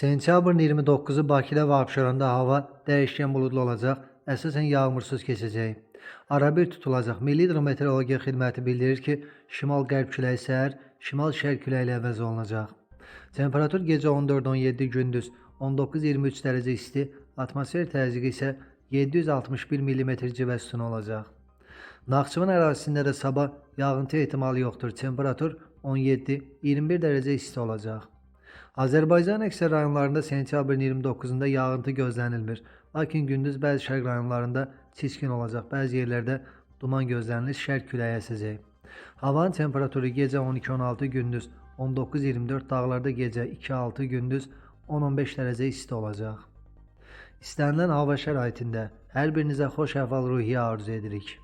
Sentyabrın 29'u Bakıda və Abşeronda hava dəyişkən buludlu olacaq, əsasən yağmursuz keçəcək. Arabir tutulacaq. Milli Hidrometeorologiya Xidməti bildirir ki, şimal-qərb küləyi səhər, şimal-şərq küləyi ilə əvəz olunacaq. Temperatur gecə 14-17, gündüz 19-23 dərəcə isti, atmosfer təzyiqi isə 761 mm civə sütunu olacaq. Naxçıvan ərazisində də sabah yağıntı ehtimalı yoxdur. Temperatur 17-21 dərəcə isti olacaq. Azərbaycanın əksər rayonlarında sentyabrın 29-da yağıntı gözlənilmir. Lakin gündüz bəzi şərq rayonlarında çiskin olacaq. Bəzi yerlərdə duman gözlənilir, şərq küləyi əsəcək. Havanın temperaturu gecə 12-16, gündüz 19-24, dağlarda gecə 2-6, gündüz 10-15 dərəcə isti olacaq. İstənilən hava şəraitində hər birinizə xoş əhval-ruhiyyə arzu edirik.